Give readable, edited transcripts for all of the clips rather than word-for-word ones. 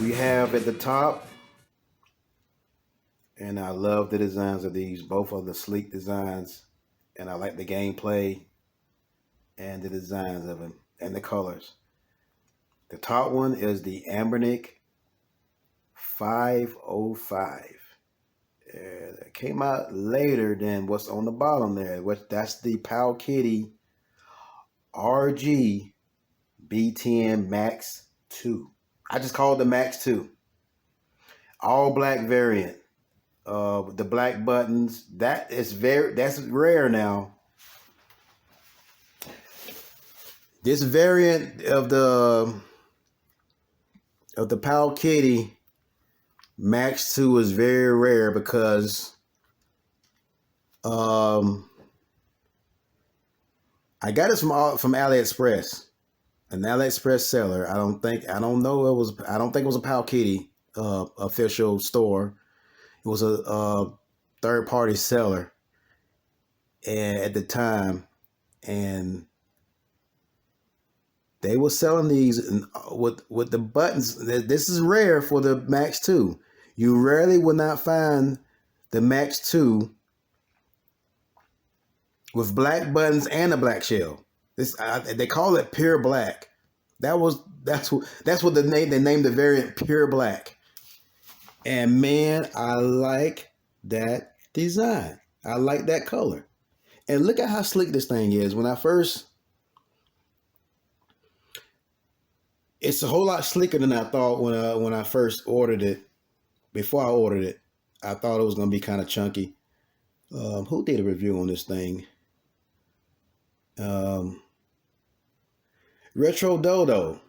we have at the top, and I love the designs of these. Both are the sleek designs, and I like the gameplay and the designs of them and the colors. The top one is the ANBERBIC 505. It came out later than what's on the bottom there. That's the PowKiddy RG505 MAX2. I just call it the MAX2. All black variant. The black buttons. That's rare now. This variant of the PowKiddy MAX2 is very rare because I got it from AliExpress, an AliExpress seller. I don't think it was a PowKiddy official store. It was a third-party seller, and at the time, and they were selling these with the buttons. This is rare for the MAX2. You rarely will not find the MAX2 with black buttons and a black shell. They call it pure black. That's what they named the variant pure black. And man, I like that design. I like that color. And look at how sleek this thing is. It's a whole lot sleeker than I thought when I first ordered it. Before I ordered it, I thought it was going to be kind of chunky. Who did a review on this thing? Retro Dodo.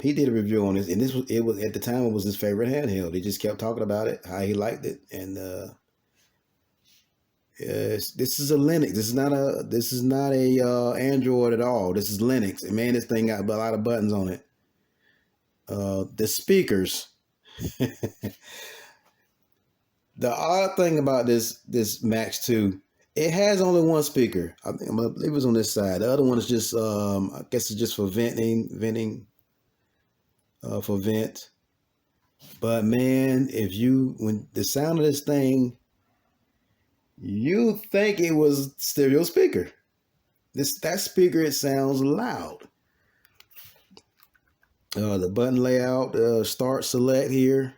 He did a review on this, and it was at the time it was his favorite handheld. He just kept talking about it, how he liked it, and this is a Linux. This is not a Android at all. This is Linux, and man, this thing got a lot of buttons on it. The speakers. The odd thing about this MAX2, it has only one speaker. I believe it was on this side. The other one is just I guess it's just for venting. For vent. But man, when the sound of this thing, you think it was stereo speaker. That speaker, it sounds loud. The button layout, start select here.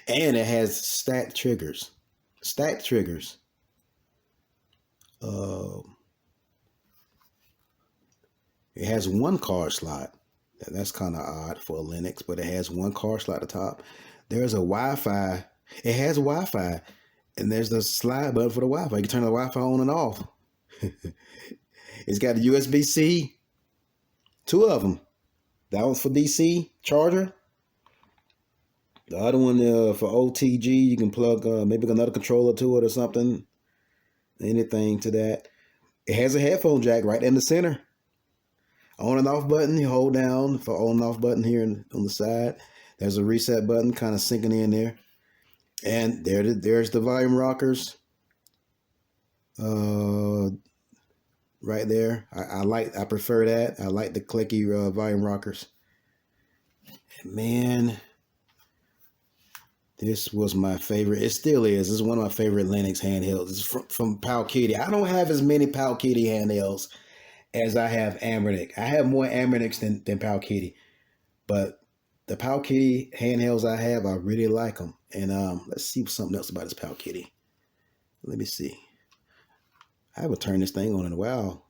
And it has stacked triggers. It has one card slot. That's kind of odd for a Linux, but it has one card slot at the top. There's a Wi-Fi. It has Wi-Fi, and there's the slide button for the Wi-Fi. You can turn the Wi-Fi on and off. It's got a USB-C, two of them. That one's for DC charger. The other one for OTG. You can plug maybe another controller to it or something. Anything to that. It has a headphone jack right in the center. On and off button, you hold down for on and off button here on the side. There's a reset button kind of sinking in there. And there's the volume rockers. Right there. I prefer that. I like the clicky volume rockers. Man, this was my favorite. It still is. This is one of my favorite Linux handhelds. It's from PowKiddy. I don't have as many PowKiddy handhelds as I have ANBERBIC. I have more ANBERBICs than PowKiddy, but the PowKiddy handhelds I have, I really like them. And let's see something else about this PowKiddy. Let me see. I haven't turned this thing on in a while.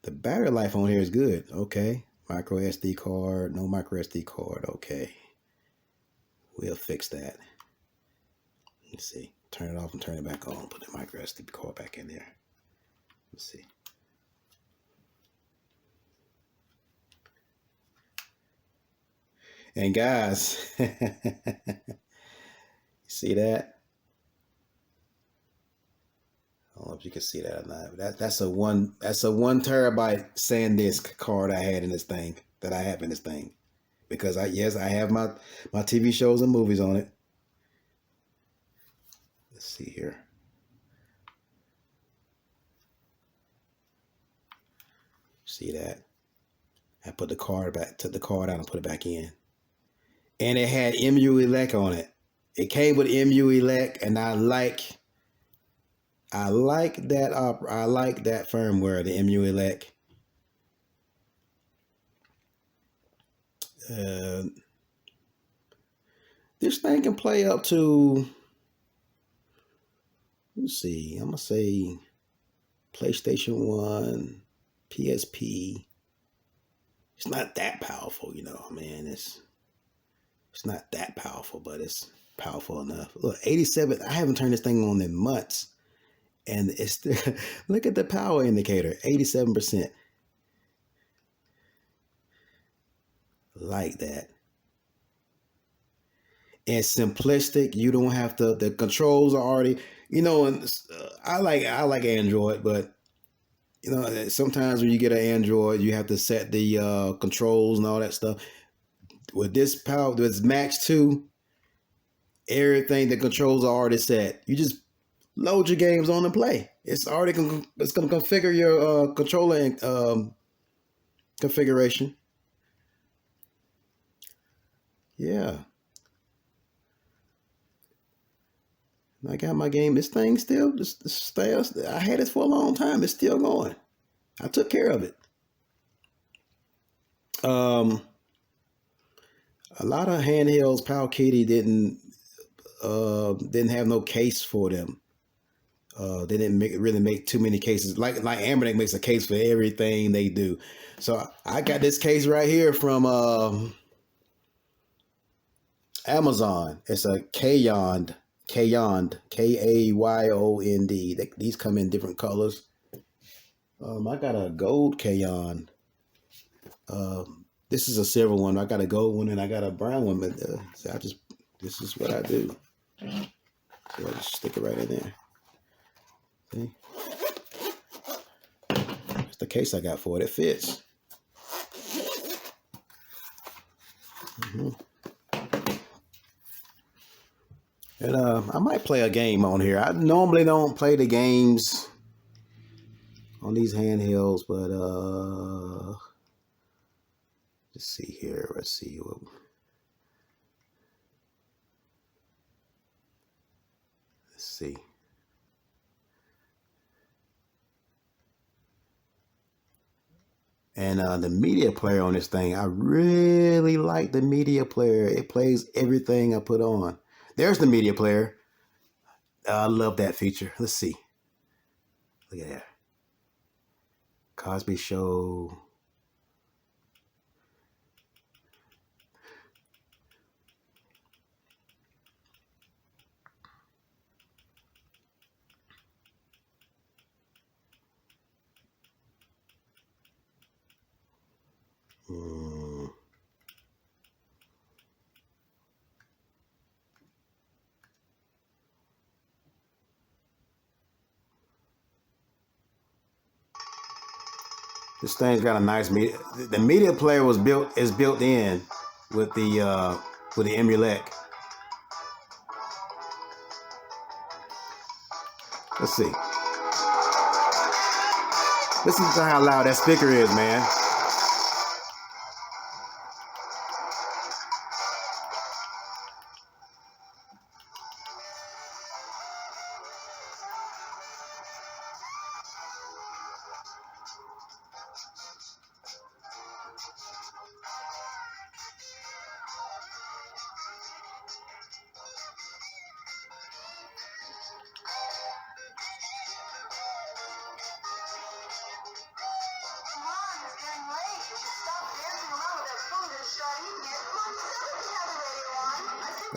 The battery life on here is good. Okay, micro SD card, no micro SD card. Okay, we'll fix that. Let's see. Turn it off and turn it back on. Put the micro SD card back in there. Let's see. And guys, see that? I don't know if you can see that or not. That's a 1 terabyte SanDisk card I had in this thing, that I have in this thing. Because I have my TV shows and movies on it. Let's see here. See that? I put the card back, took the card out and put it back in. And it had MU elect on it. It came with MU elect, and I like that firmware, the MU elect. This thing can play up to, let's see, I'm gonna say PlayStation 1, PSP. It's not that powerful, you know, man. It's not that powerful, but it's powerful enough. Look, 87. I haven't turned this thing on in months, and it's still, look at the power indicator, 87%. Like that. And simplistic. You don't have to. The controls are already, you know. And I like Android, but you know, sometimes when you get an Android, you have to set the controls and all that stuff. With this Max 2, everything, the controls are already set. You just load your games on and play. It's already it's going to configure your controller and configuration. Yeah. I got my game. This thing still stays. I had it for a long time. It's still going. I took care of it. A lot of handhelds, PowKiddy didn't have no case for them. They didn't really make too many cases. Like ANBERBIC makes a case for everything they do. So I got this case right here from Amazon. It's a Kayond, Kayond. These come in different colors. I got a gold Kayond. This is a silver one. I got a gold one and I got a brown one. But so this is what I do. So I just stick it right in there. See? That's the case I got for it. It fits. And I might play a game on here. I normally don't play the games on these handhelds, but let's see here. Let's see. Let's see. And the media player on this thing, I really like the media player. It plays everything I put on. There's the media player. I love that feature. Let's see. Look at that. Cosby Show. This thing's got a nice media. The media player is built in with the Emulec. Let's see. Listen to how loud that speaker is, man.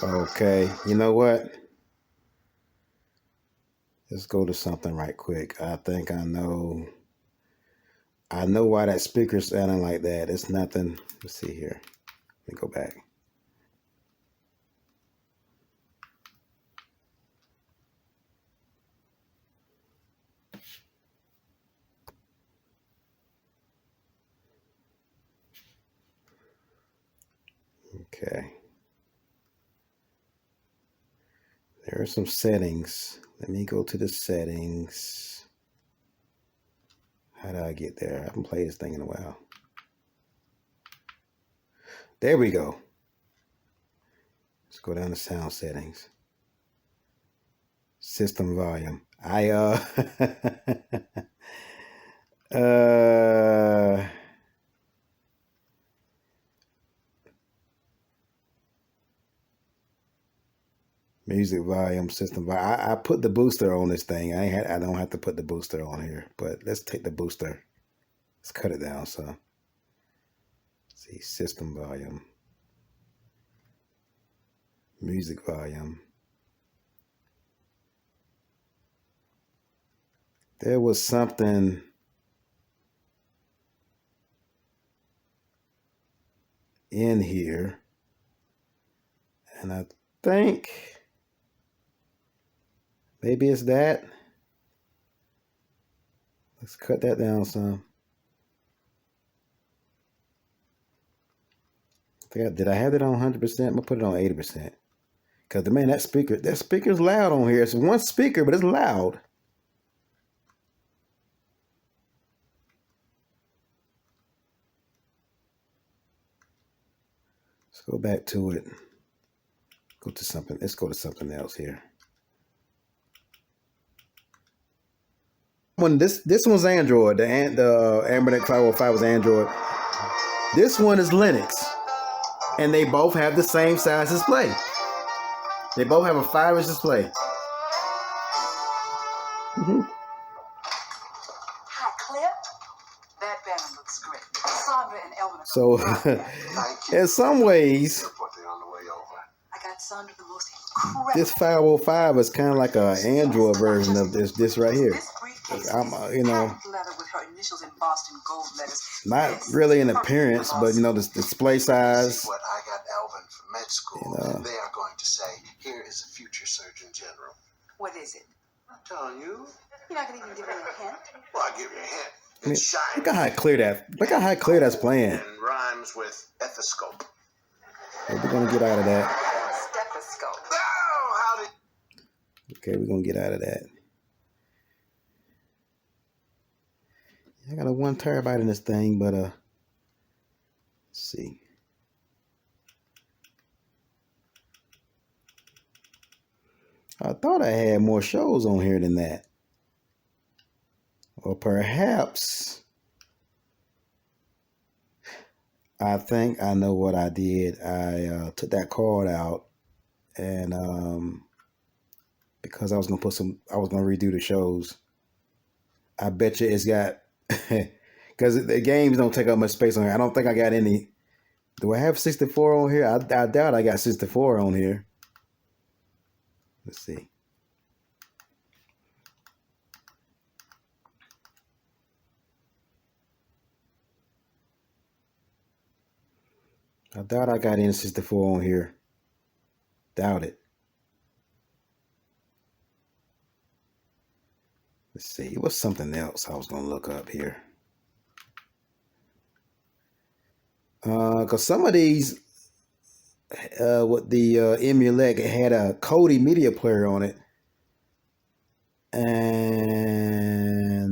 Okay, you know what? Let's go to something right quick. I think I know why that speaker's sounding like that. It's nothing. Let's see here. Let me go back. Okay. There are some settings. Let me go to the settings. How did I get there? I haven't played this thing in a while. There we go. Let's go down to sound settings. System volume. Music volume, system volume. I put the booster on this thing. I don't have to put the booster on here, but let's take the booster. Let's cut it down some. See, system volume, music volume. There was something in here, and I think maybe it's that. Let's cut that down some. Did I have it on 100%? I'm gonna put it on 80%. Cause man, that speaker's loud on here. It's one speaker, but it's loud. Let's go back to it. Go to something. Let's go to something else here. When this one's Android. The ANBERBIC 505 was Android. This one is Linux. And they both have the same size display. They both have a 5-inch display. Hi, Clip. That banner looks great. Sandra and Elvin. So, in some ways, I got Sandra the most incredible. this 505 is kind of like an Android version of this right here. You know, not really in appearance, but you know, the display size. What I got Alvin from med school, you know, and they are going to say, "Here is a future Surgeon General." What is it? I'm telling you. You're not gonna even give me a hint. Well, I'll give you a hint. I mean, It's shiny. look at how clear that. Look at how clear that's playing. And rhymes with ethoscope. We're gonna get out of that. Stethoscope. Oh, how did? Okay, we're gonna get out of that. I got a 1 terabyte in this thing, but let's see. I thought I had more shows on here than that. Or perhaps I think I know what I did. I took that card out and because I was gonna redo the shows. I bet you it's got because the games don't take up much space on here. I don't think I got any. Do I have 64 on here? I doubt I got 64 on here. Let's see. I doubt I got any 64 on here. Doubt it. Let's see. It was something else I was going to look up here. Because some of these, with the Emulate, it had a Kodi media player on it. And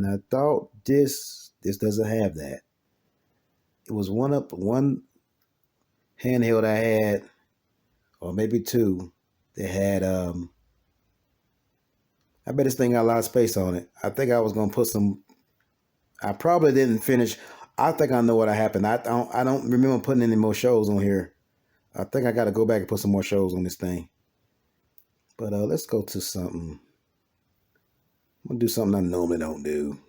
I thought this doesn't have that. It was one handheld I had, or maybe two, that had I bet this thing got a lot of space on it. I think I was gonna put some. I probably didn't finish. I think I know what happened. I don't remember putting any more shows on here. I think I got to go back and put some more shows on this thing. But let's go to something. I'm gonna do something I normally don't do,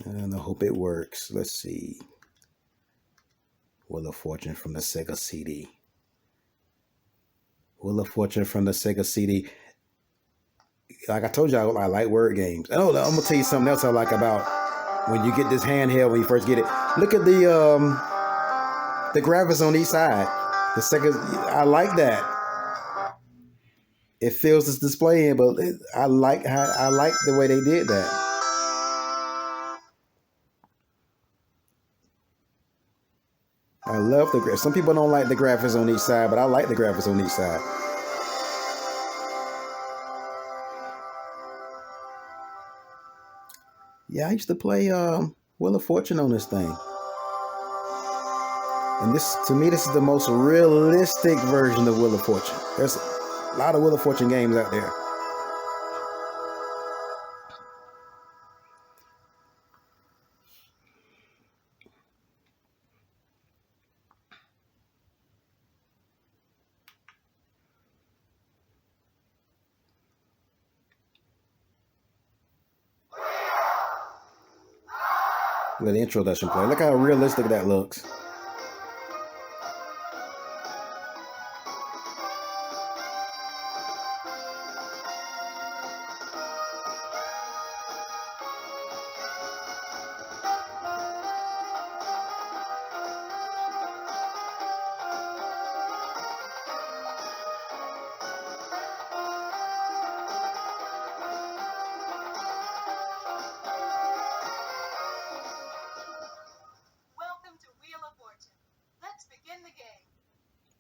and I hope it works. Let's see. Wheel of Fortune from the Sega CD. Wheel of Fortune from the Sega CD. Like I told you, I like word games. Oh, I'm gonna tell you something else I like about when you get this handheld when you first get it. Look at the graphics on each side. The Sega, I like that. It fills this display in, but I like the way they did that. I love the graphics. Some people don't like the graphics on each side, but I like the graphics on each side. Yeah, I used to play Wheel of Fortune on this thing. And this, to me, this is the most realistic version of Wheel of Fortune. There's a lot of Wheel of Fortune games out there. With the introduction play. Look how realistic that looks.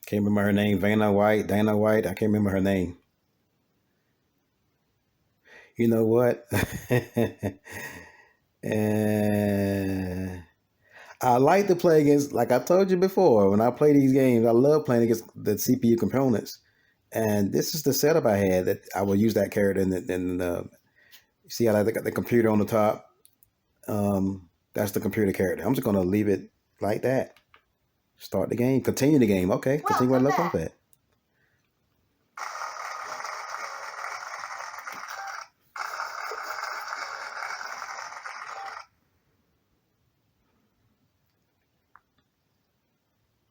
Can't remember her name. Dana White. I can't remember her name. You know what? And I like to play against, like I told you before, when I play these games, I love playing against the CPU components. And this is the setup I had that I will use that character in see how I got the computer on the top. That's the computer character. I'm just going to leave it like that. Start the game. Continue the game. Okay. Continue where I left off at.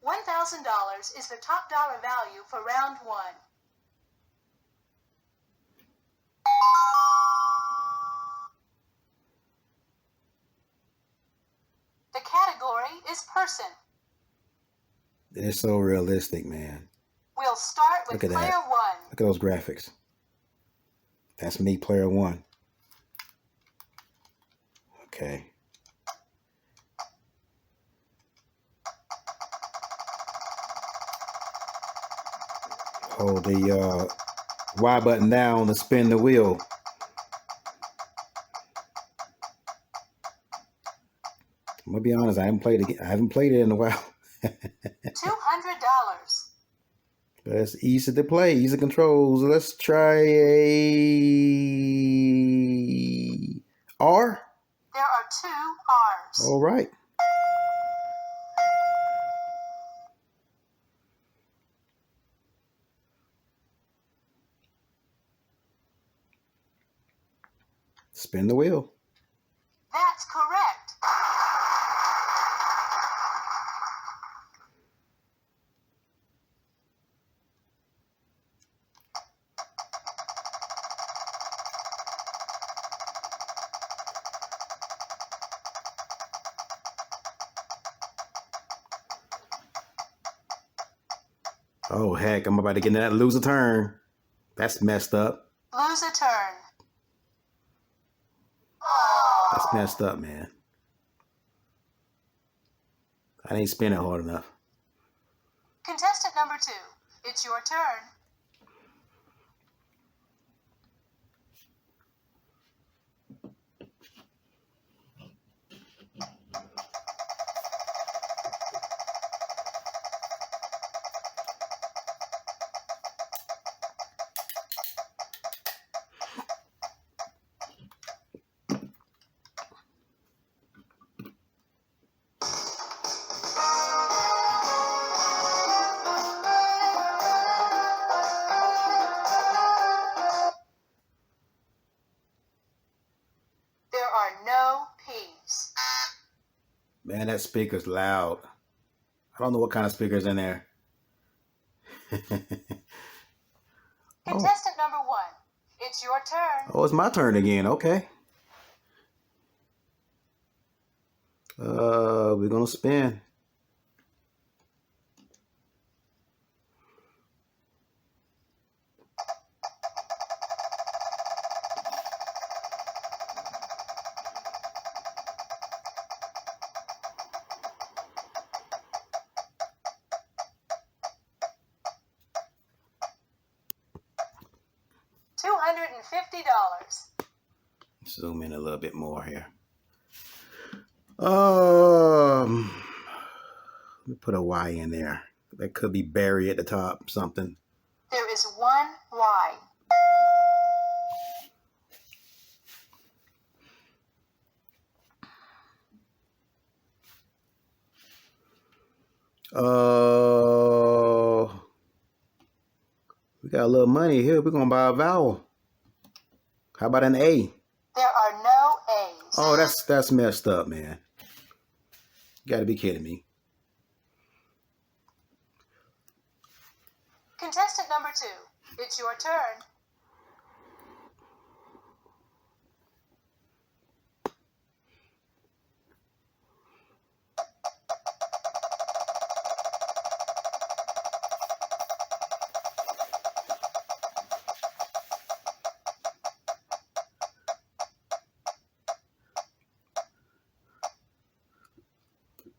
$1,000 is the top dollar value for round 1. The category is person. It's so realistic, man. We'll start with Look at player that. 1. Look at those graphics. That's me, player 1. Okay. Hold the Y button down to spin the wheel. I'm gonna be honest, I haven't played it in a while. $200. But it's easy to play, easy controls. Let's try a R. There are 2 R's. All right. Spin the wheel. That's correct. Oh, heck, I'm about to get in that and lose a turn. That's messed up. Lose a turn. That's messed up, man. I ain't spinning hard enough. Contestant number 2, it's your turn. There are no P's. Man, that speaker's loud. I don't know what kind of speaker's in there. Contestant number 1, it's your turn. Oh, it's my turn again. Okay. We're gonna spin. $250. Zoom in a little bit more here. Let me put a Y in there. That could be Barry at the top, something. There is one Y. We got a little money here. We're gonna buy a vowel. How about an A? There are no A's. Oh, that's messed up, man. You gotta be kidding me. Contestant number 2, it's your turn.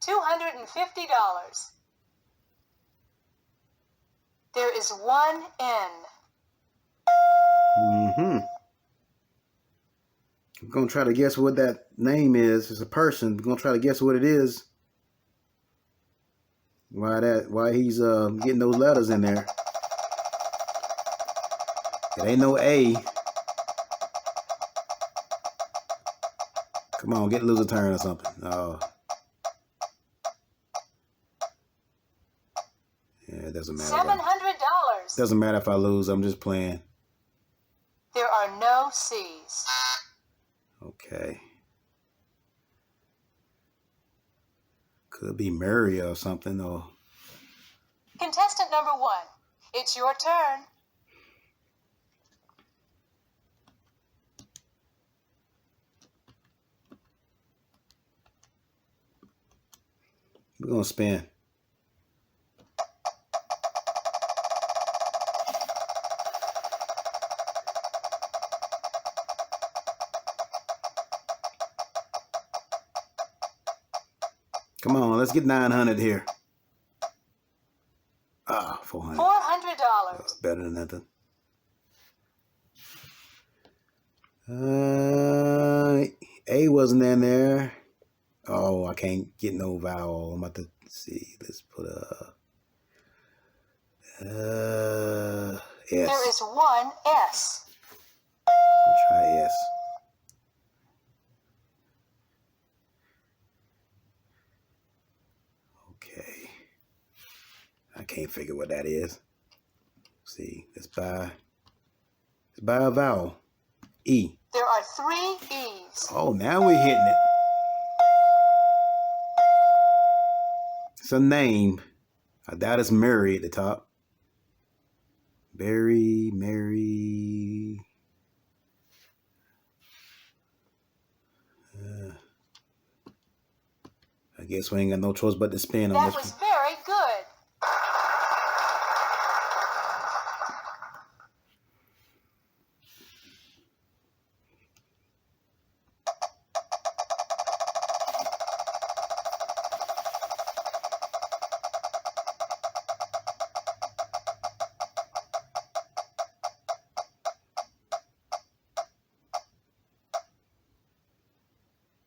$250. There is one N. We're gonna try to guess what that name is. It's a person. We're gonna try to guess what it is. Why he's getting those letters in there. It ain't no A. Come on, lose a turn or something. Oh. Yeah, it doesn't matter. $700. Doesn't matter if I lose. I'm just playing. There are no C's. Okay. Could be Mary or something, or... Contestant number 1, it's your turn. We're gonna spin. Come on, let's get 900 here. Ah, 400. $400. That's better than nothing. A wasn't in there. Oh, I can't get no vowel. I'm about to see. Let's put a S. There is one S. I'll try S. Okay. I can't figure what that is. Let's see. Let's buy a vowel. E. There are 3 E's. Oh, now we're hitting it. It's a name. I doubt it's Mary at the top. Barry, Mary. I guess we ain't got no choice but to spin on this. That was very good.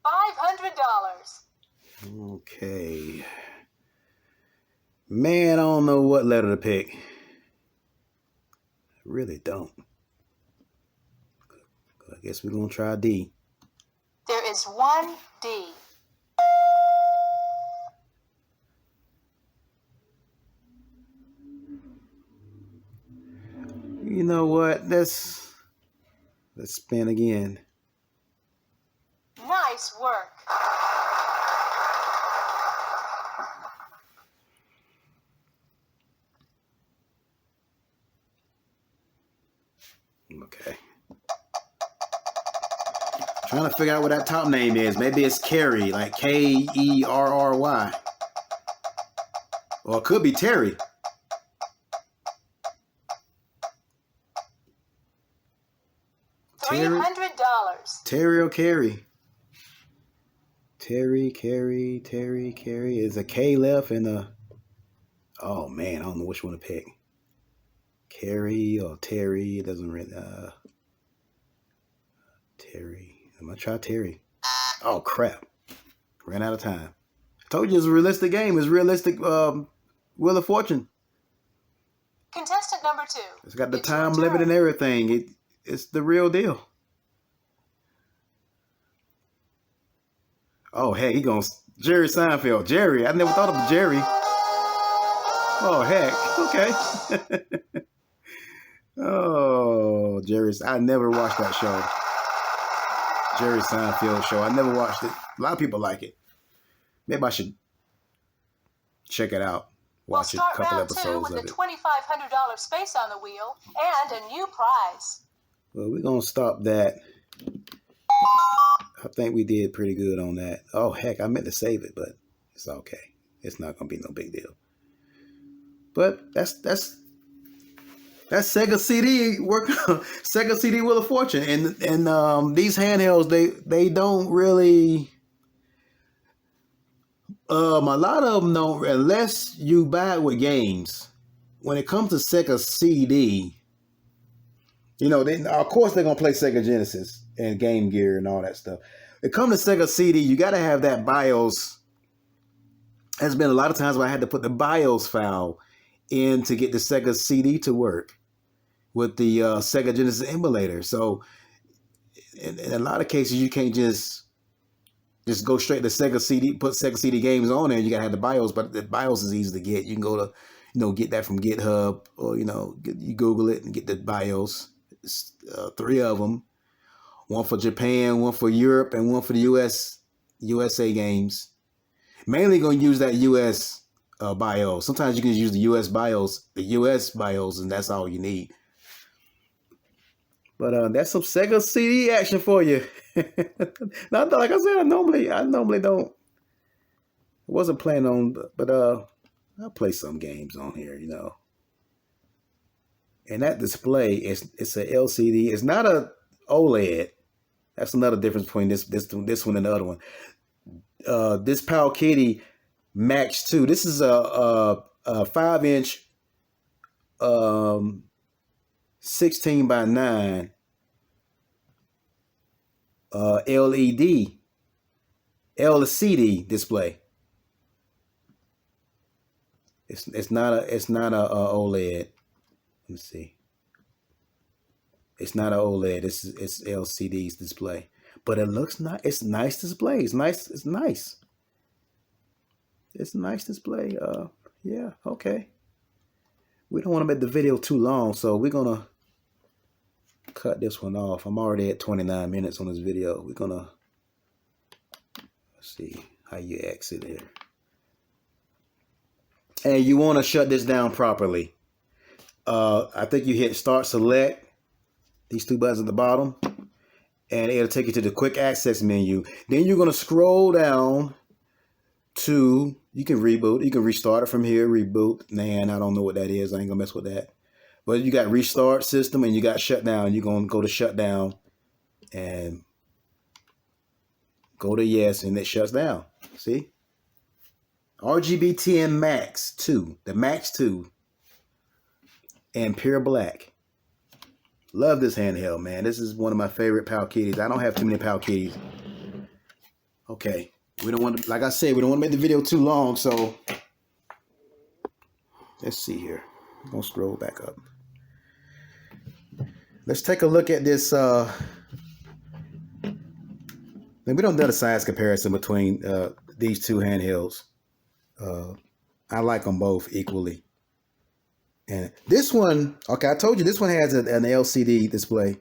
$500. Okay. Man, I don't know what letter to pick. I really don't. I guess we're going to try D. There is one D. You know what? Let's spin again. Nice work. Okay. Trying to figure out what that top name is. Maybe it's Kerry, like Kerry. Or it could be Terry. $300. Terry or Kerry? Terry. Is a K left and a... Oh, man, I don't know which one to pick. Kerry or Terry. It doesn't really... Terry. I'm going to try Terry. Oh, crap. Ran out of time. I told you it's a realistic game. It's realistic Wheel of Fortune. Contestant number 2. It's got the time limit and everything. It's the real deal. Oh, heck, he going Jerry Seinfeld. Jerry. I never thought of Jerry. Oh, heck. Okay. Oh, Jerry's. I never watched that show. Jerry Seinfeld show. I never watched it. A lot of people like it. Maybe I should check it out. Watch a couple episodes of it. With a $2,500 space on the wheel and a new prize. Well, we're going to stop that. I think we did pretty good on that. Oh, heck, I meant to save it, but it's okay. It's not going to be no big deal. But that's Sega CD work. Sega CD Wheel of Fortune, and these handhelds they don't really. A lot of them don't, unless you buy it with games. When it comes to Sega CD, you know, of course they're gonna play Sega Genesis and Game Gear and all that stuff. When it comes to Sega CD, you got to have that BIOS. There's been a lot of times where I had to put the BIOS file in to get the Sega CD to work with the Sega Genesis emulator. So in a lot of cases, you can't just go straight to Sega CD, put Sega CD games on there. You gotta have the BIOS, but the BIOS is easy to get. You can go to, get that from GitHub, or you Google it and get the BIOS. It's 3 of them, one for Japan, one for Europe, and one for the USA games. Mainly gonna use that US BIOS. Sometimes you can use the US BIOS, and that's all you need. But that's some Sega CD action for you. Now, like I said, I normally don't. I wasn't planning on, but I'll play some games on here, And that display it's a LCD. It's not a OLED. That's another difference between this one and the other one. This PowKiddy MAX2. This is a 5-inch 16 by 9 LCD display. It's not a OLED. Let me see. It's not an OLED. It's LCD's display, but it looks nice. It's nice display. It's nice. It's nice. It's a nice display. Yeah. Okay. We don't want to make the video too long, so we're gonna cut this one off. I'm already at 29 minutes on this video. We're gonna see how you exit here. And you want to shut this down properly. I think you hit Start Select, these 2 buttons at the bottom, and it'll take you to the Quick Access menu. Then you're gonna scroll down to, you can reboot, you can restart it from here, reboot. Man, I don't know what that is. I ain't gonna mess with that. But you got restart system and you got shutdown. You're gonna go to shutdown and go to yes, and it shuts down. See? RGB10 MAX2, the MAX2, and pure black. Love this handheld, man. This is one of my favorite PowKiddies. I don't have too many PowKiddies. Okay. We don't want to, like I said, we don't want to make the video too long, so let's see here. I'm gonna scroll back up. Let's take a look at this. We don't do a size comparison between these 2 handhelds. I like them both equally. And this one, okay, I told you this one has an LCD display.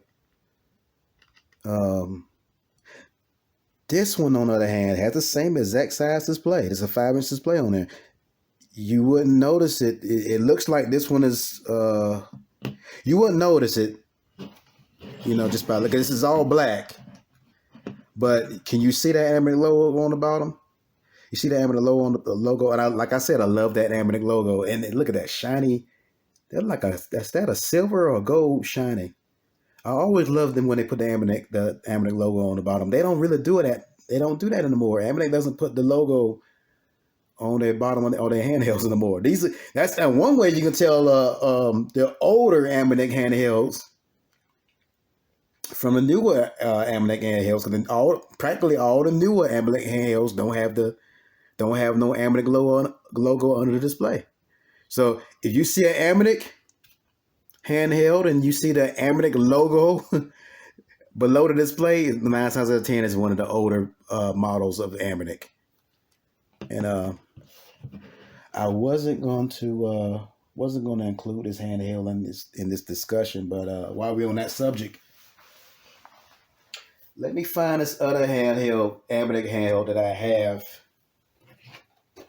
This one, on the other hand, has the same exact size display. There's a 5-inch display on there. You wouldn't notice it. It looks like this one is, you wouldn't notice it, just by looking. This is all black. But can you see that ANBERBIC logo on the bottom? You see the ANBERBIC logo on the logo? And like I said, I love that ANBERBIC logo. And look at that shiny. They're like is that a silver or a gold shiny? I always love them when they put the ANBERBIC logo on the bottom. They don't really do that. They don't do that anymore. ANBERBIC doesn't put the logo on their bottom of their handhelds anymore. That's one way you can tell the older ANBERBIC handhelds from the newer ANBERBIC handhelds, because practically all the newer ANBERBIC handhelds don't have no ANBERBIC logo under the display. So if you see an ANBERBIC handheld and you see the ANBERBIC logo below the display, 9 times out of 10 is one of the older models of ANBERBIC. And I wasn't going to include this handheld in this discussion, but while we're on that subject, let me find this other handheld, ANBERBIC handheld that I have.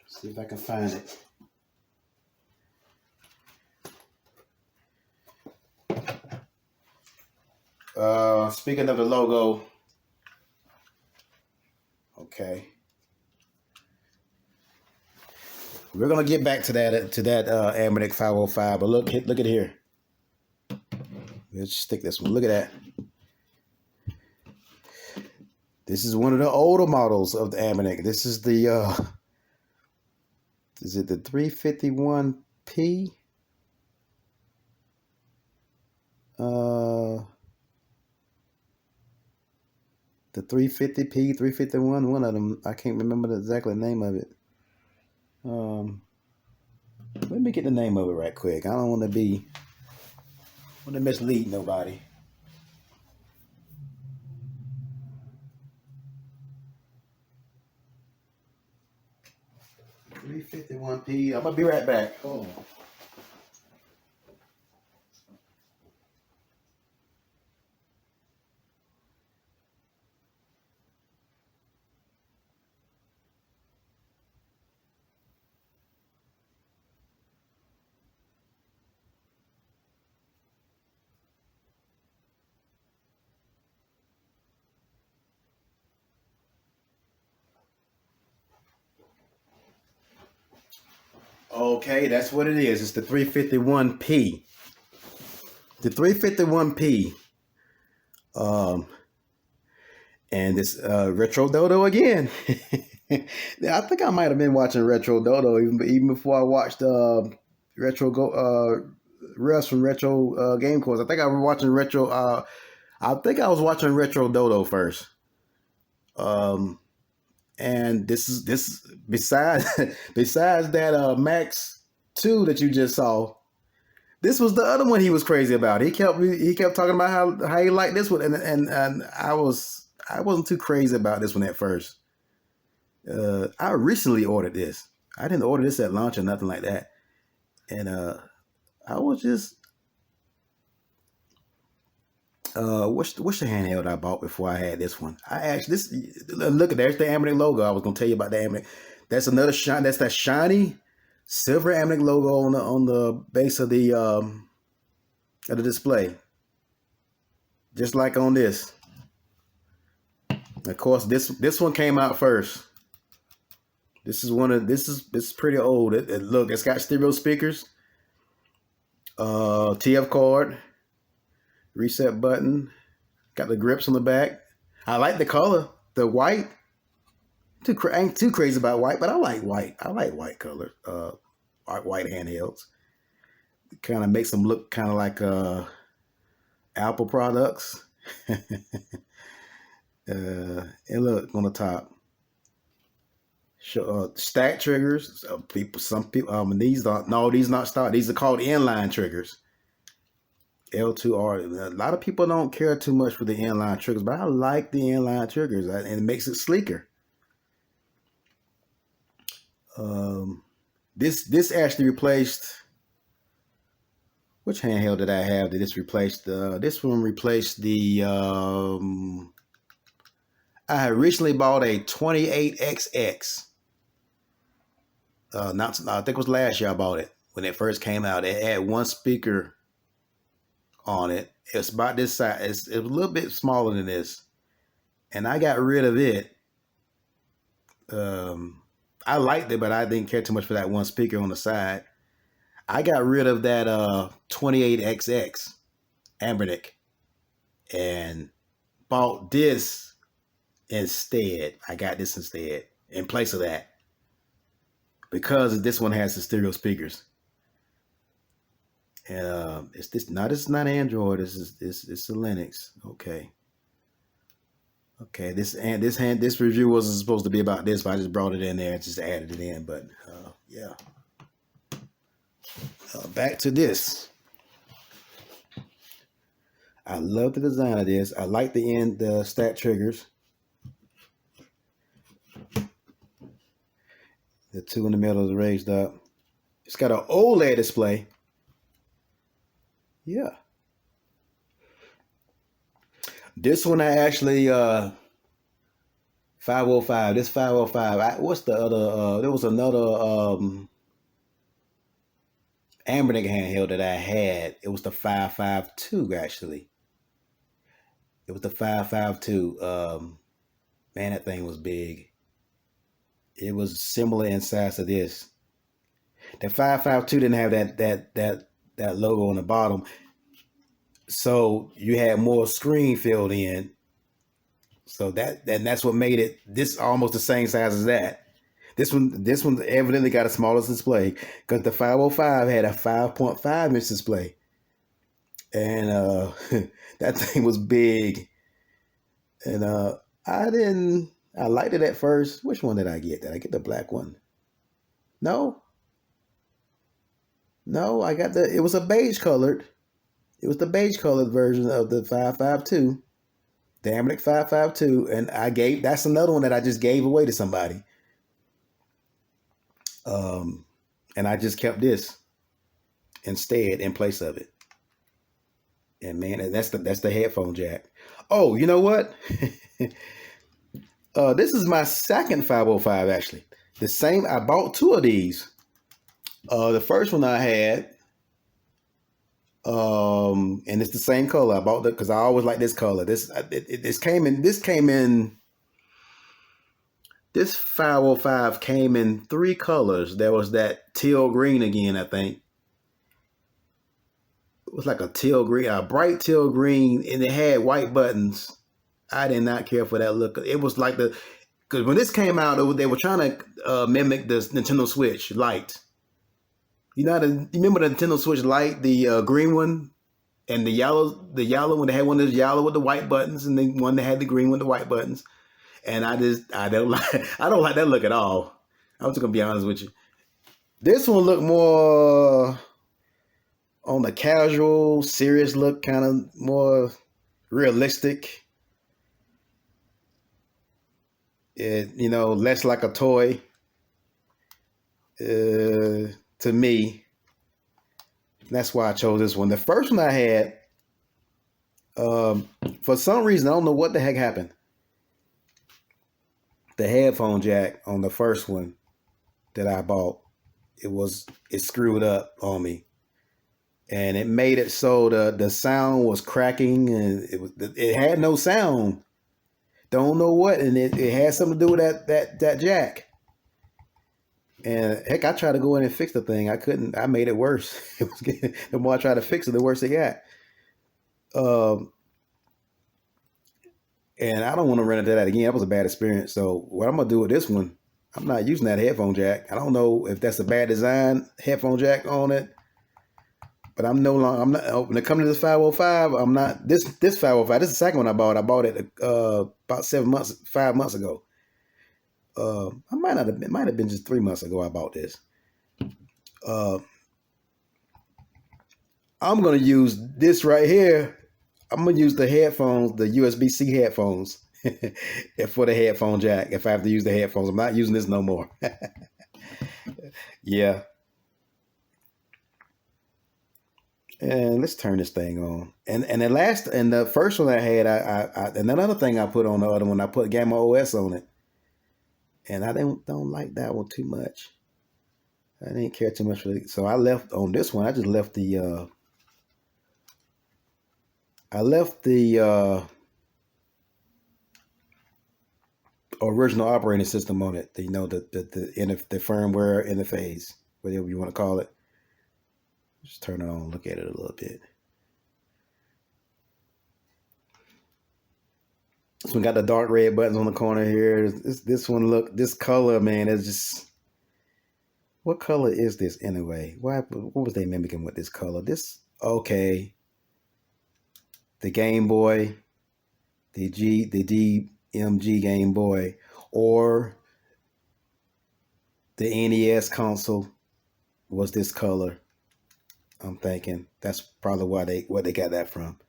See if I can find it. Speaking of the logo, okay, we're gonna get back to that ANBERBIC 505. But look at here. Let's stick this one. Look at that. This is one of the older models of the ANBERBIC. This is the is it the 351P? The 350P, 351, one of them. I can't remember the exact name of it. Let me get the name of it right quick. I don't want to mislead nobody. $351P. I'm gonna be right back. Hold on. Okay, that's what it is. It's the 351P. The 351P. And this Retro Dodo again. I think I might have been watching Retro Dodo even before I watched Russ from Retro Game Course. I think I was watching Retro Dodo first. And this is besides that Max 2 that you just saw, this was the other one he was crazy about. He kept talking about how he liked this one, and I wasn't too crazy about this one at first. I recently ordered this. I didn't order this at launch or nothing like that, and I was just what's the handheld I bought before I had this one? Look at there's the ANBERBIC logo. I was gonna tell you about the ANBERBIC. That's another shine. That's that shiny silver ANBERBIC logo on the base of the display, just like on this. Of course, this one came out first. This is pretty old. Look, it's got stereo speakers, TF card, reset button, got the grips on the back. I like the color, the white. I ain't too crazy about white, but I like white. I like white color, white handhelds. It kind of makes them look kind of like Apple products. And look on the top, stack triggers. Some people, these not stock. These are called inline triggers. L2R. A lot of people don't care too much for the inline triggers, but I like the inline triggers, and it makes it sleeker. This actually replaced. Which handheld did I have that this replaced? This one replaced the. I had recently bought a 28XX. I think it was last year I bought it when it first came out. It had one speaker on it. It's about this size. It was a little bit smaller than this, and I got rid of it. I liked it, but I didn't care too much for that one speaker on the side. I got rid of that 28XX ANBERBIC and bought this instead. I got this instead in place of that because this one has the stereo speakers. And it's not Android. It's a Linux. Okay. Okay, this review wasn't supposed to be about this, but I just brought it in there and just added it in. But yeah, back to this. I love the design of this. I like the stat triggers. The two in the middle is raised up. It's got an OLED display. Yeah. This one I actually 505. This 505. What's the other? There was another ANBERBIC handheld that I had. It was the 552 actually. It was the 552. Man, that thing was big. It was similar in size to this. The 552 didn't have that logo on the bottom, so you had more screen filled in. So that's what made it this almost the same size as that. This one evidently got a smaller display because the 505 had a 5.5 inch display, and that thing was big. And I liked it at first. Which one did I get? Did I get the black one? No, I got it was a beige colored. It was the beige colored version of the 552. The ANBERBIC 552, and that's another one that I just gave away to somebody. And I just kept this instead in place of it. And man, that's the headphone jack. Oh, you know what? This is my second 505 actually. The same, I bought two of these. The first one I had, and it's the same color. I bought it because I always like this color. This came in. This 505 came in three colors. There was that teal green again, I think. It was like a teal green, a bright teal green, and it had white buttons. I did not care for that look. It was like because when this came out, they were trying to mimic the Nintendo Switch Lite. You remember the Nintendo Switch Lite, the green one, and the yellow one. They had one that's yellow with the white buttons, and then one that had the green with the white buttons. And I don't like that look at all. I'm just gonna be honest with you. This one looked more on the casual, serious look, kind of more realistic. It, less like a toy. To me, that's why I chose this one. The first one I had, for some reason, I don't know what the heck happened. The headphone jack on the first one that I bought, it screwed up on me, and it made it so the sound was cracking, and it had no sound. Don't know what, and it had something to do with that jack. And heck, I tried to go in and fix the thing. I couldn't. I made it worse. The more I tried to fix it, the worse it got. And I don't want to run into that again. That was a bad experience. So what I'm going to do with this one, I'm not using that headphone jack. I don't know if that's a bad design headphone jack on it, but I'm not, when it comes to this 505, I'm not, this 505, this is the second one I bought. I bought it about 5 months ago. It might have been just 3 months ago I bought this. I'm going to use this right here. I'm going to use the headphones, the USB-C headphones for the headphone jack. If I have to use the headphones, I'm not using this no more. Yeah. And let's turn this thing on. And the first one I had, and another thing I put on the other one, I put Gamma OS on it. And I don't like that one too much. I didn't care too much for it. So I left on this one. I just left the original operating system on it. The firmware interface, whatever you want to call it. Just turn it on, look at it a little bit. This one got the dark red buttons on the corner here. This one, look, this color, man, is just, What color is this anyway? What was they mimicking with this color? This, okay. The Game Boy, the DMG Game Boy, or the NES console was this color. I'm thinking that's probably where they got that from.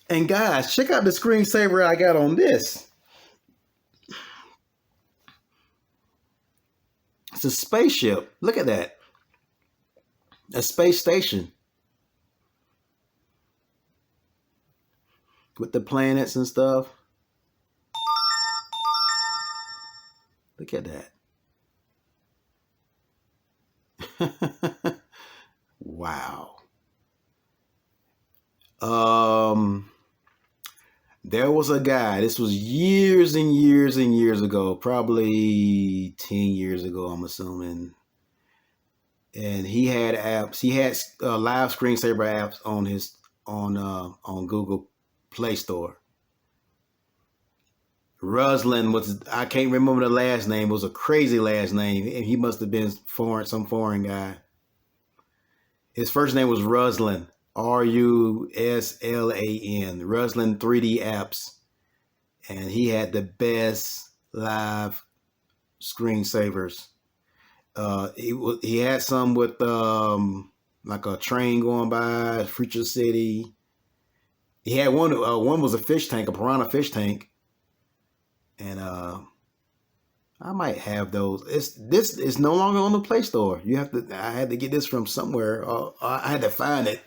And guys, check out the screensaver I got on this. It's a spaceship. Look at that. A space station. With the planets and stuff. Look at that. Wow. There was a guy, this was years and years and years ago, probably 10 years ago, I'm assuming. And he had apps, he had live screensaver apps on Google Play Store. Ruslan was, I can't remember the last name, it was a crazy last name. And he must have been some foreign guy. His first name was Ruslan. Ruslan, Ruslan 3D Apps, and he had the best live screensavers. He had some with like a train going by, Future City. He had one was a fish tank, a piranha fish tank, and I might have those. This is no longer on the Play Store. I had to get this from somewhere. I had to find it.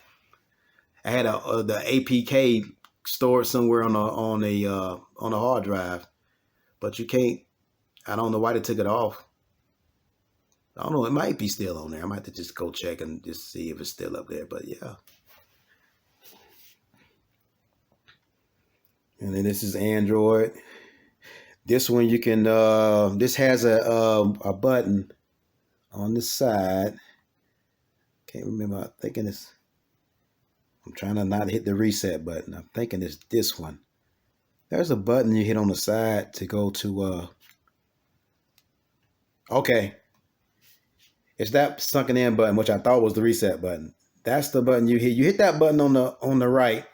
I had the APK stored somewhere on a hard drive, but you can't. I don't know why they took it off. I don't know. It might be still on there. I might have to just go check and just see if it's still up there. But yeah. And then this is Android. This one you can. This has a button on the side. Can't remember. I'm thinking it's. I'm trying to not hit the reset button. I'm thinking it's this one. There's a button you hit on the side to go to, okay. It's that sunken in button, which I thought was the reset button. That's the button you hit. You hit that button on the right.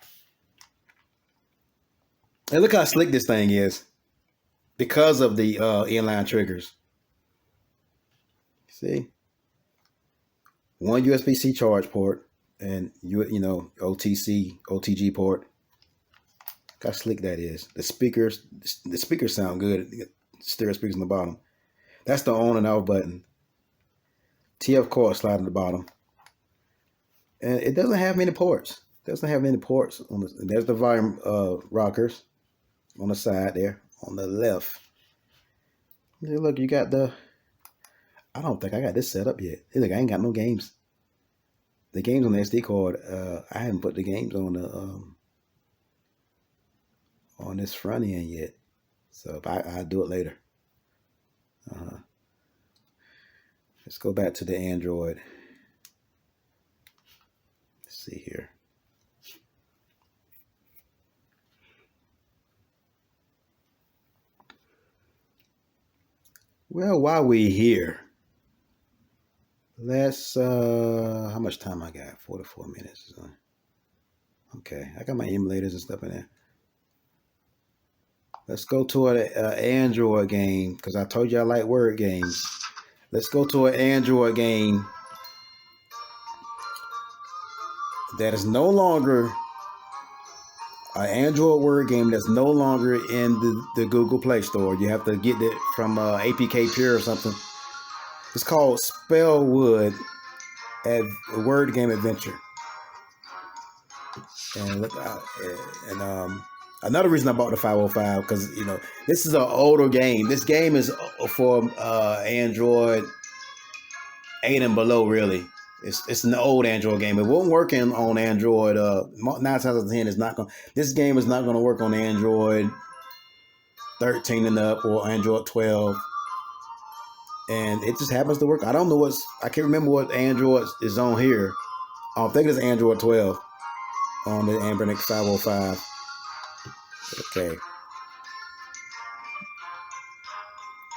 And look how slick this thing is because of the inline triggers. See? One USB-C charge port. And OTG port. Look how slick that is. The speakers sound good. Stereo speakers on the bottom. That's the on and off button. TF cord slide on the bottom. And it doesn't have many ports. There's the volume rockers on the side there, on the left. Look, you got I don't think I got this set up yet. Look, I ain't got no games. The games on the SD card, I haven't put the games on the on this front end yet. So I'll do it later. Let's go back to the Android. Let's see here. Well, while we're here, let's how much time I got? 44 minutes. Okay, I got my emulators and stuff in there. Let's go to an Android game, because I told you I like word games. Let's go to an Android game that is no longer an Android word game that's no longer in the Google Play Store. You have to get it from APK Pure or something. It's called Spellwood Word Game Adventure. And look, another reason I bought the 505, because this is an older game. This game is for Android 8 and below. Really, it's an old Android game. It won't work on Android. 9 times out of 10 is not going. This game is not going to work on Android 13 and up or Android 12. And it just happens to work. I don't know I can't remember what Android is on here. I think it's Android 12 on the ANBERBIC 505. Okay.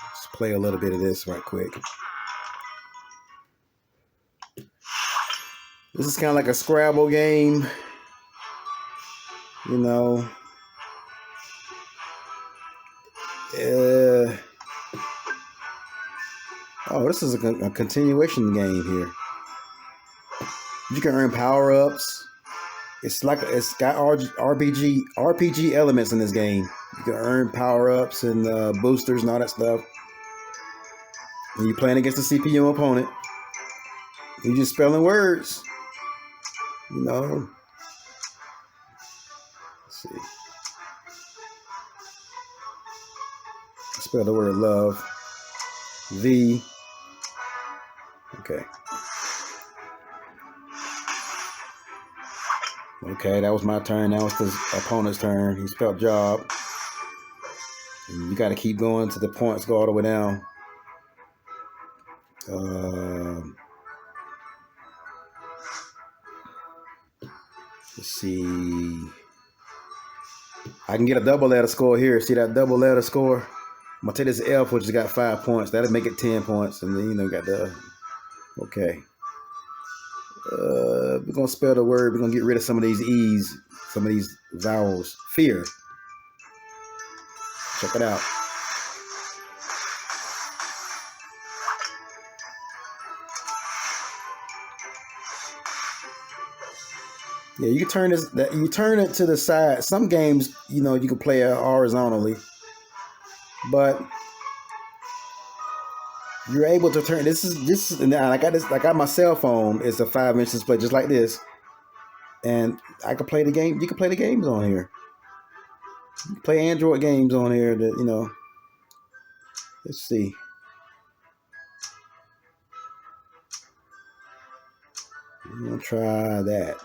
Let's play a little bit of this right quick. This is kind of like a Scrabble game, you know. Oh, this is a continuation game here. You can earn power-ups. It's got RPG elements in this game. You can earn power-ups and boosters and all that stuff. And you're playing against the CPU opponent. You're just spelling words. You know. Let's see. Spell the word love. V. Okay. Okay, that was my turn. That was the opponent's turn. He spelled job. And you got to keep going to the points go all the way down. Let's see. I can get a double letter score here. See that double letter score? I'm gonna take this F, which has got 5 points. That'll make it 10 points. And then, you know, got the, okay. We're gonna spell the word. We're gonna get rid of some of these E's, some of these vowels. Fear. Check it out. Yeah, you can turn this. You turn it to the side. Some games, you know, you can play it horizontally, but you're able to turn. This is. And I got this. I got my cell phone. It's a 5-inch display, just like this, and I can play the game. You can play the games on here. You can play Android games on here. That, you know. Let's see. I'm gonna try that.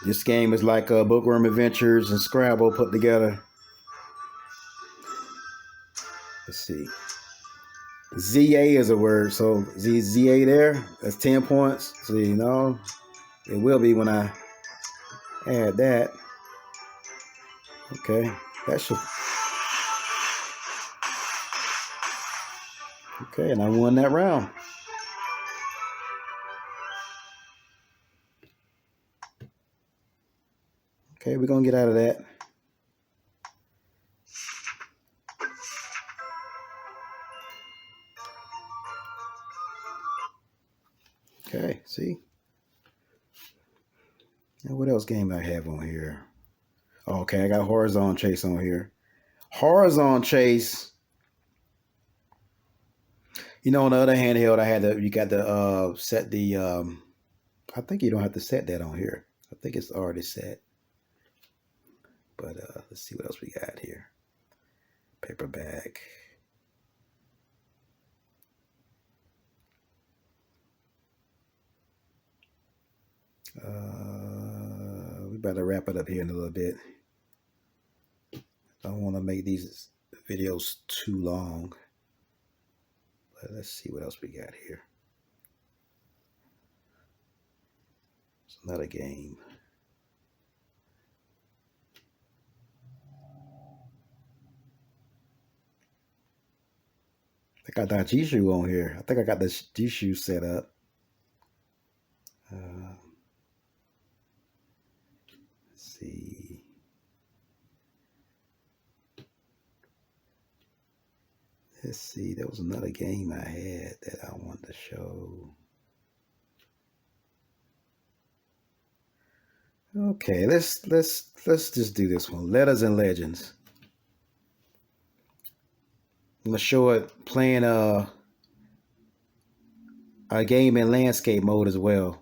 This game is like Bookworm Adventures and Scrabble put together. Let's see. ZA is a word, so ZA there. That's 10 points. So you know, it will be when I add that. Okay, that should. Okay, and I won that round. Okay, we're gonna get out of that. Okay, see. Now what else game I have on here? Oh, okay, I got Horizon Chase on here. Horizon Chase. You know, on the other handheld, you got to set the. I think you don't have to set that on here. I think it's already set. But let's see what else we got here. Paperback. We better wrap it up here in a little bit. I don't want to make these videos too long. But let's see what else we got here. It's another game. I got that G-Shoe on here. I think I got this G-Shoe set up. Let's see. Let's see. There was another game I had that I wanted to show. Okay, let's just do this one. Letters and Legends. I'm gonna show it playing a game in landscape mode as well.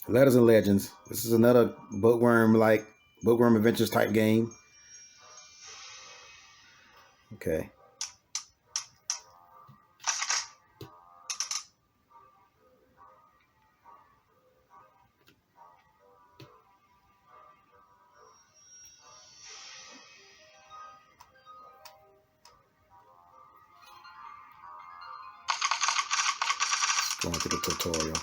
Letters and Legends. This is another Bookworm Adventures type game. Okay. Going through the tutorial.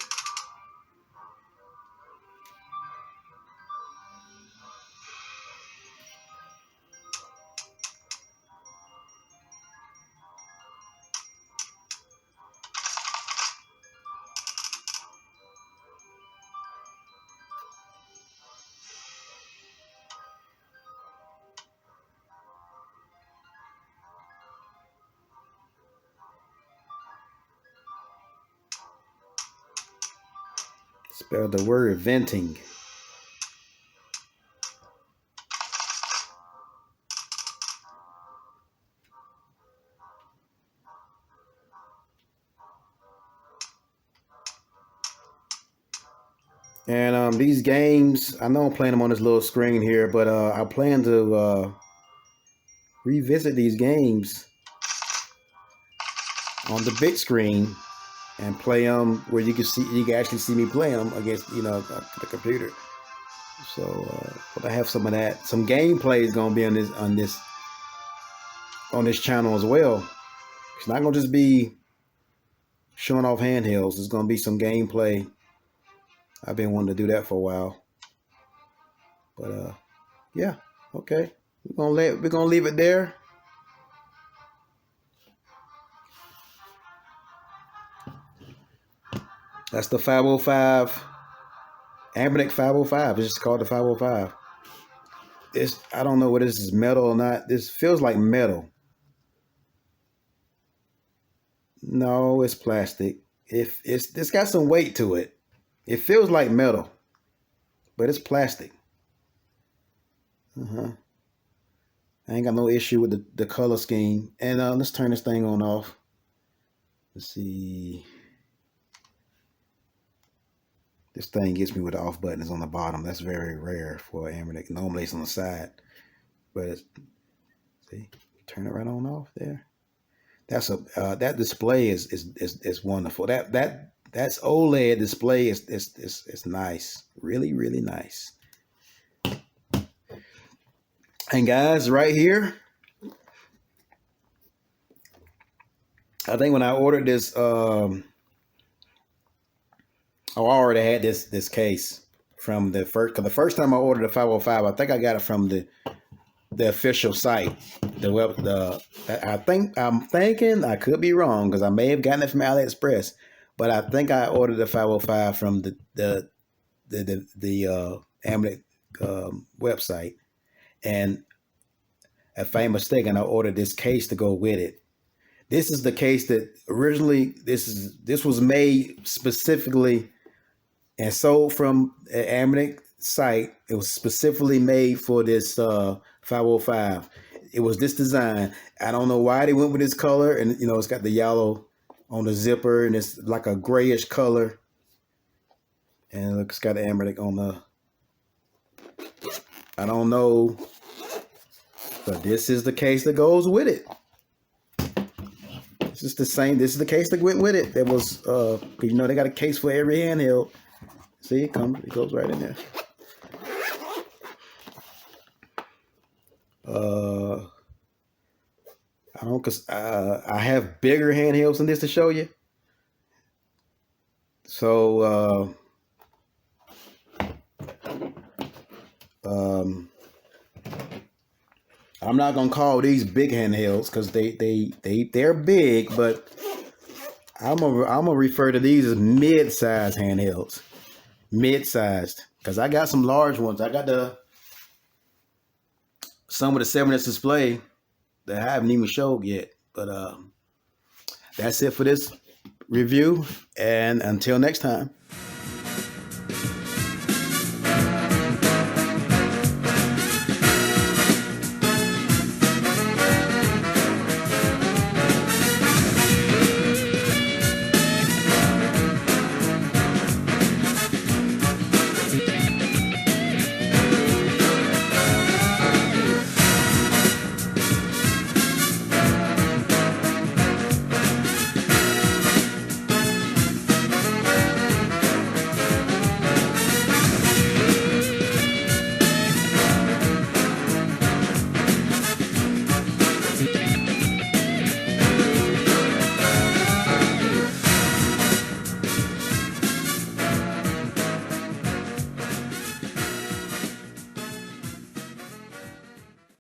Spell the word venting. And these games, I know I'm playing them on this little screen here, but I plan to revisit these games on the big screen and play them where you can actually see me play them against, you know, the computer. So but I have some of that. Some gameplay is gonna be on this channel as well. It's not gonna just be showing off handhelds. It's gonna be some gameplay. I've been wanting to do that for a while. But yeah, okay. We're gonna leave it there. That's the 505, ANBERBIC 505. It's just called the 505. I don't know whether this is metal or not. This feels like metal. No, it's plastic. It's got some weight to it. It feels like metal, but it's plastic. I ain't got no issue with the color scheme. And let's turn this thing on off. Let's see. This thing gets me with the off button is on the bottom. That's very rare for ANBERBIC. Normally it's on the side, but see, turn it right on off there. That's that display is wonderful. That's OLED display is nice, really nice. And guys, right here, I think when I ordered this, I already had this case from the first. Cause the first time I ordered the 505, I think I got it from the official site, I'm thinking I could be wrong because I may have gotten it from AliExpress, but I think I ordered the 505 from the ANBERBIC website, and if I'm mistaken, I ordered this case to go with it. This is the case that originally this was made specifically and sold from the ANBERBIC site. It was specifically made for this 505. It was this design. I don't know why they went with this color, and you know it's got the yellow on the zipper, and it's like a grayish color. And look, it's got the ANBERBIC on the. I don't know, but this is the case that goes with it. This is the same. This is the case that went with it. That was, you know, they got a case for every handheld. See, it goes right in there. I don't, cause I have bigger handhelds than this to show you. So, I'm not gonna call these big handhelds because they're big, but I'm gonna refer to these as mid-sized handhelds. Mid-sized, because I got some large ones. I got some of the 7-inch display that I haven't even showed yet. But that's it for this review, and until next time.